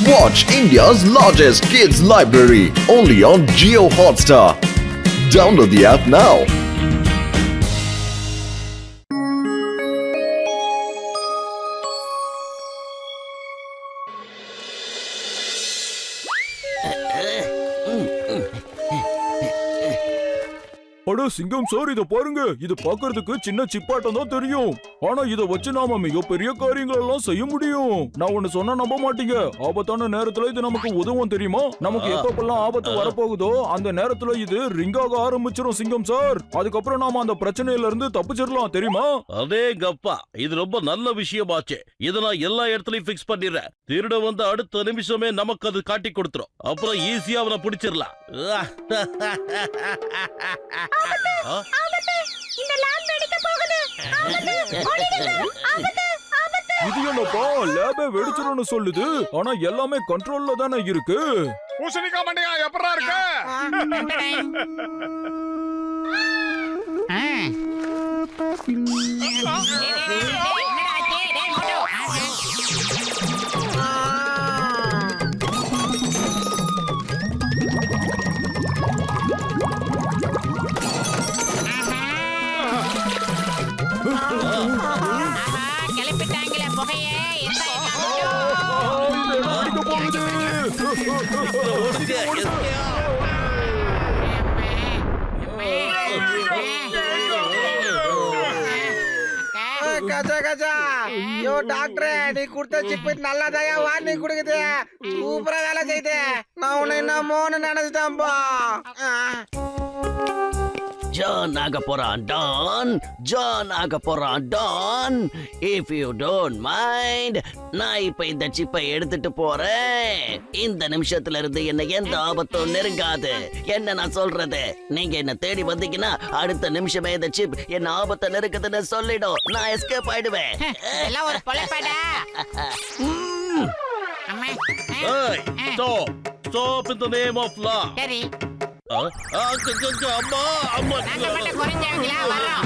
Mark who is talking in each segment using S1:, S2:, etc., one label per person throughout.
S1: Watch India's largest kids library only on Jio Hotstar. Download the app now.
S2: அட சிங்கம் sir, இத பாருங்க. இது பாக்குறதுக்கு சின்ன சிப்பாட்டம் தான் தெரியும். ஆனா இத வச்சு நாம மிகப்பெரிய காரியங்கள் எல்லாம் செய்ய முடியும். நான் ஒண்ணு சொன்னா நம்ப மாட்டீங்க. ஆபத்தான நேரத்துல இது நமக்கு உதவும் தெரியுமா? நமக்கு எப்பப்பெல்லாம் ஆபத்து வரப்போகுதோ அந்த நேரத்துல இது ரிங்காக ஆரம்பிச்சிரும் சிங்கம் சார். அதுக்கப்புறம் நாம அந்த பிரச்சனையில இருந்து தப்பிச்சிடலாம் தெரியுமா?
S3: அதே கப்பா, இது ரொம்ப நல்ல விஷயமாச்சு. இத நான் எல்லா இடத்துலயும் ஃபிக்ஸ் பண்ணிடுறேன். திருட வந்து அடுத்த நிமிஷமே நமக்கு அது காட்டி கொடுத்துரும். அப்புறம் ஈஸியா அவனை பிடிச்சிடலாம்.
S2: இது என்னப்பா லேபே வெடிச்சிரும்னு சொல்லுது. ஆனா எல்லாமே கண்ட்ரோல்ல தானே இருக்கு.
S4: பூசணிக்கா மண்டையா எப்பறா இருக்கு?
S5: கிளப்பிட்டாங்களே புகையே.
S6: கச்சா கச்சா யோ டாக்டரே, நீ கொடுத்த சிப்பு நல்லதாயா வார்னிங் கொடுக்குது. சூப்பரா வேலை செய்யுது. நான் உன்னை என்னமோன்னு நினைச்சிட்டேன்பா.
S7: ஜான் ஆக போறான் டான், ஜான் ஆக போறான் don. If you don't mind, நான் இப்ப இந்த சிப்பை எடுத்துட்டு போறேன். இந்த நிமிஷத்துல இருந்து என்ன எந்த ஆபத்தும் நெருங்காது. என்ன நான் சொல்றது, நீங்க என்ன தேடி வந்தீங்கன்னா அடுத்த நிமிஷமே இந்த சிப் என்ன ஆபத்தை நெருக்குதுன்னு சொல்லிடும். நான் எஸ்கேப் ஆயிடுவேன்.
S5: எல்லாம் ஒரு பொழைப்பாடா.
S3: Stop! Stop in the name of law!
S5: சரி,
S3: அம்மா அம்மா
S5: நாங்க மட்டும் குறைஞ்சவங்களா வரோம்.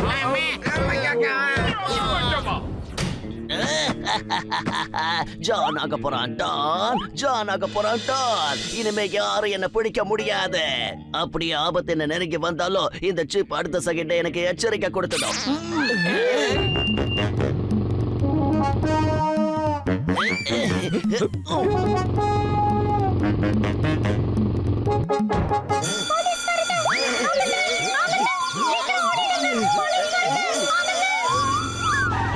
S7: ஜான் ஆக போறான் டான், ஜான் ஆக போறான் டான். இனிமே யாரும் என்ன பிடிக்க முடியாது. அப்படி ஆபத்து என்ன நெருங்கி வந்தாலும் இந்த சிப் அடுத்த செகண்ட் எனக்கு எச்சரிக்கை கொடுத்துடும்.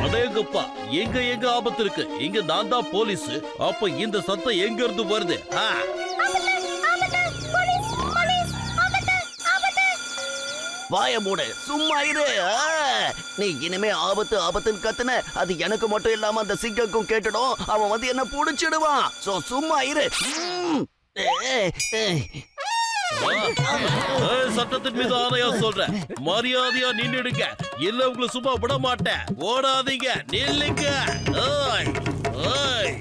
S3: அடேங்கப்பா, எங்க எங்க ஆபத்து இருக்கு. இங்க நான் தான் போலீஸ். அப்ப இந்த சத்தம் எங்க இருந்து வருது?
S7: வாய மூடு, சும்மா இரு. நீ இனிமே ஆபத்து ஆபத்துன்னு கத்துன, அது எனக்கு மட்டும் இல்லாம அந்த சிங்கக்கும் கேட்டுடும். அவன் வந்து என்ன புடிச்சிடுவான். சோ சும்மா இரு.
S3: சட்டத்தின் மீது ஆணையா சொல்றேன், மரியாதையா நின்னுடுங்க. இல்ல உங்களை சும்மா விட மாட்டேன். ஓடாதீங்க, நில்லுங்க. ஓய் ஓய்.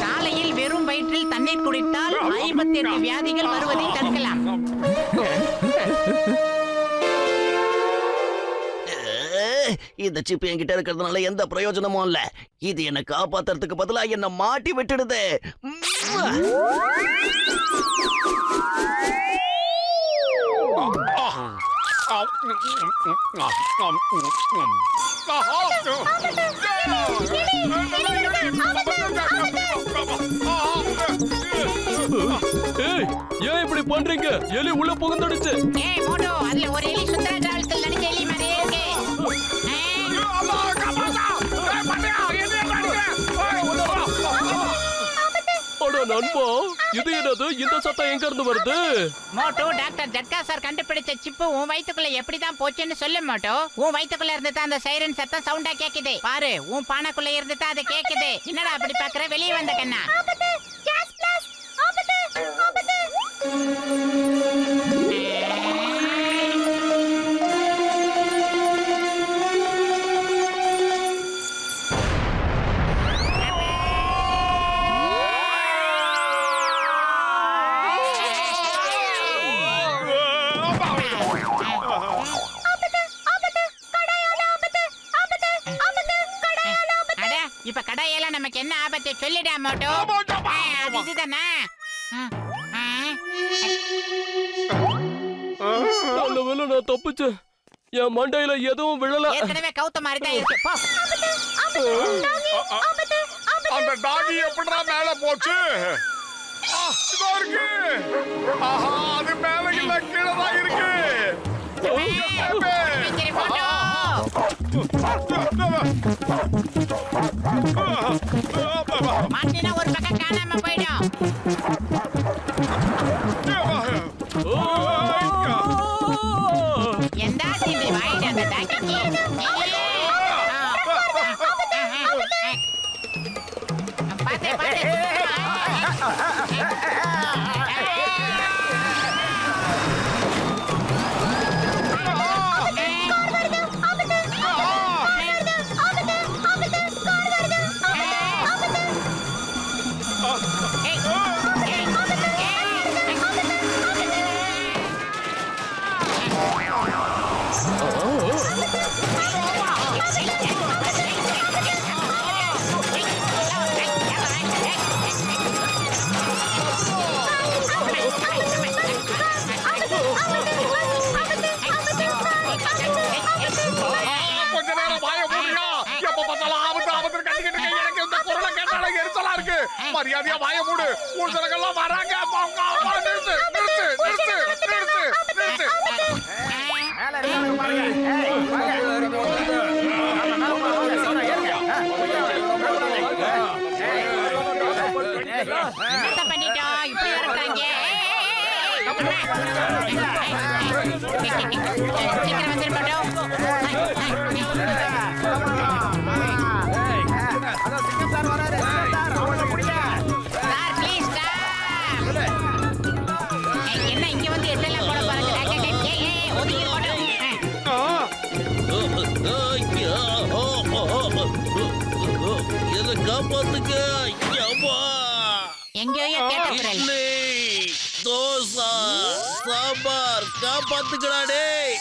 S5: காலையில் வெறும் வயிற்றில் தண்ணீர் குடித்தால் 58 வியாதிகள் வருவதை தடுக்கலாம்.
S7: இந்த சிப் என்கிட்ட இருக்கிறதுனால எந்த பிரயோஜனமும் இல்ல. இது என்ன காப்பாத்துறதுக்கு பதிலா என்ன மாட்டி விட்டுடுது.
S2: ஏன் இப்படி பண்றீங்க? எலி உள்ள புகுந்துடுச்சு.
S5: ஏய் மோட்டோ, அதுல ஒரு எலி சுந்தர டிராவல்ஸ்ல நடிச்ச எலி மாதிரியே இருக்கு.
S2: நண்பா, இது என்னது? இந்த சத்தம் எங்க இருந்து வருது?
S5: மோட்டோ, டாக்டர் ஜட்கா சார் கண்டுபிடிச்ச சிப்பு உன் வயித்துக்குள்ள எப்படிதான் போச்சுன்னு சொல்லு மோட்டோ. உன் வயித்துக்குள்ள இருந்து தான் அந்த சைரன் சத்தம் சவுண்டா கேக்குது. பாரு, உன் பானைக்குள்ள இருந்து தான் அது கேக்குது. என்னடா அப்படி பாக்குற? வெளியே வந்த கண்ணா. அதை சொல்லிடா மோட்டோ. அது இதுதானா?
S8: நல்ல வேளை நான் தப்பிச்சேன். என் மண்டையில எதுவும் விழல.
S5: ஏற்கனவே கவுத்த மாதிரி தான் இருக்கு. போ.
S4: அந்த டாகி எப்படிடா மேல போச்சு? இதோ இருக்கு. ஆஹா, அது மேல இல்ல, கீழே தான் இருக்கு.
S5: சரி, மோட்டோ. மாட்டினா ஒரு பக்கம் காணாம போயிடும். எந்தா தீண்டி வாயிடு அந்த டாக்கிக்கு. பாத்து பாத்து.
S4: கொஞ்ச நேரம் வாய மூடுங்க. எப்ப பார்த்தாலும் ஆபத்து ஆபத்து கட்டிக்கிட்டு இருக்க. எனக்கு இந்த குரலை கேட்டாலே எரிச்சலா இருக்கு. மரியாதையா வாய மூடு. ஊர் ஜனங்கள்லாம் வராங்க. நிறுத்து நிறுத்து நிறுத்து நிறுத்து நிறுத்து.
S5: என்ன பண்ணிட்டோம்? இப்படி வரட்டாங்க. சீக்கிரம் வந்துரு மோட்டோ. Sir please sir. என்ன இங்க வந்து எட்டெல்லாம் போட பாருங்க. ஒதுக்கி மோட்டோ.
S3: என்ன காப்பாத்துக்க. அம்மா.
S5: எங்கேயோ கேட்ட குரல்.
S3: இட்லி, தோசை, சாம்பார், காப்பாத்துக்கடா டேய்.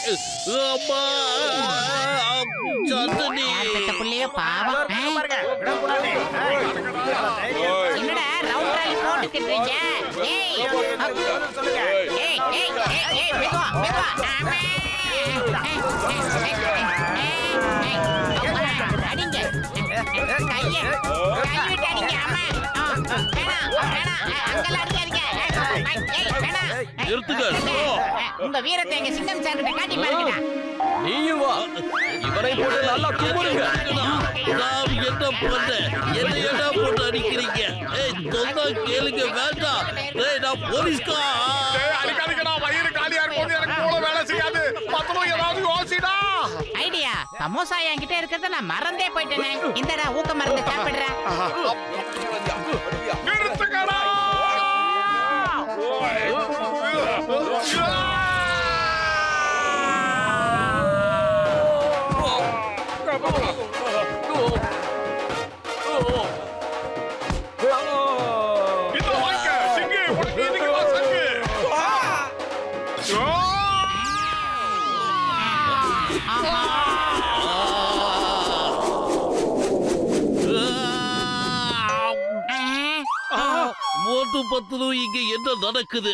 S3: அம்மா. சட்னி.
S5: பெத்த புள்ளையோ பாவம். என்னடா ரவுண்ட் ராலி போட்டுக்கிட்டீங்க? ஏய் ஏய் ஏய் ஏய் மெதுவா மெதுவா. அடிங்க கையை விட்டு அடிங்க. அம்மா வேணாம் வேணாம், அங்கெல்லாம் அடிக்காதீங்க. வேணாம்.
S3: நிறுத்துங்க.
S5: உங்க வீரத்தை எங்க சிங்கம் சார் கிட்ட காட்டி பாருங்கடா.
S8: நீயும் வா. இவனை போட்டு நல்லா கும்பிடுங்க.
S3: நான் என்ன பண்ணேன்? என்ன ஏடா போட்டு அடிக்கிறீங்க? ஏய், சொன்னா கேளுங்க. வேண்டாம். ஏய், நான் போலீஸ்கா.
S4: அடிக்காதீங்கடா. வயிறு காலியா இருக்கும். எனக்கு மூளை வேலை செய்யாது. மத்தனும் ஏதாவது யோசிடா.
S5: ஐடியா. சமோசா என்கிட்ட இருக்கிறத நான் மறந்தே போயிட்டேனே. இந்தடா ஊக்க மருந்து சாப்பிடுற.
S4: நிறுத்துங்கடா. இதோ வாங்க. சிங்கி, உனக்கு இதுக்கு வா சங்கு.
S3: மோட்டு பத்துலும் இங்க என்ன நடக்குது?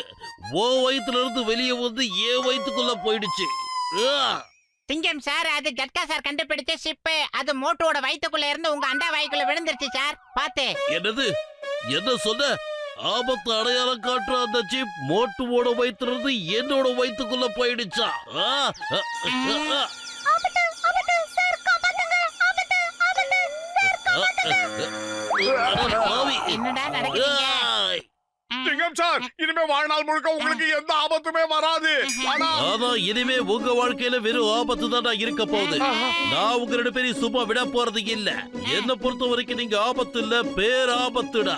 S3: ஓ வயித்துல இருந்து வெளியே வந்து ஏன் வயித்துக்குள்ள போயிடுச்சு.
S5: சிங்கம் சார், அது ஜட்கா சார் கண்டுபிடிச்ச ஷிப். அது மோட்டோட வயித்துக்குள்ள இருந்து உங்க அண்டா வாய்க்குள்ள விழுந்துருச்சு சார். பாத்து.
S3: என்னது? என்ன சொன்ன? ஆபத்து அடையாளம் காட்டுற அந்த ஜீப் மோட்டுவோட வயித்துல இருந்து என்னோட வயித்துக்குள்ள போயிடுச்சா?
S5: என்னடா நடக்குதுங்க?
S4: சிங்கம் சார், இனிமே வாழ்நாள் முழுக்க உங்களுக்கு எந்த ஆபத்துமே வராது. ஆனா
S3: ஆனா இனிமே உங்க வாழ்க்கையில வெறும் ஆபத்து தான் இருக்க போகுது. நான் உங்க 2 பேரையும் சும்மா விட போறது இல்ல. என்ன பொறுத்த வரைக்கும் நீங்க ஆபத்து இல்ல, பேராபத்துடா.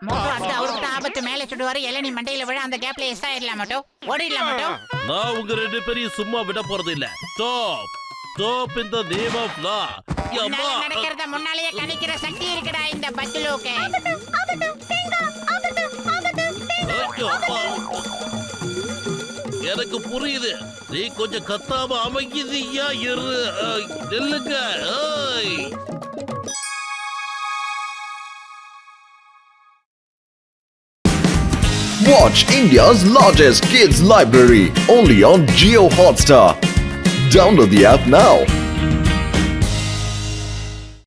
S5: மோட்டோ அடுத்து அவருக்கு ஆபத்து மேல சுடுவாரு. இளநீ மண்டையில விழ அந்த கேப்ல எஸ் ஆயிடலாம் மாட்டோம். ஓடிடலாம் மாட்டோம்.
S3: நான் உங்க 2 பேரையும் சும்மா விட போறது இல்ல. Stop. Stop in the name of law.
S5: நடக்கிறத முன்னாலேயே கணிக்கிற சக்தி இருக்குடா இந்த பத்துலோக்கு.
S3: எனக்கு புரியுது. நீ கொஞ்சம் கத்தாம அமைதியா இரு. நெல்லுங்க.
S1: Watch India's largest kids library only on Geo Hotstar. Download the app now.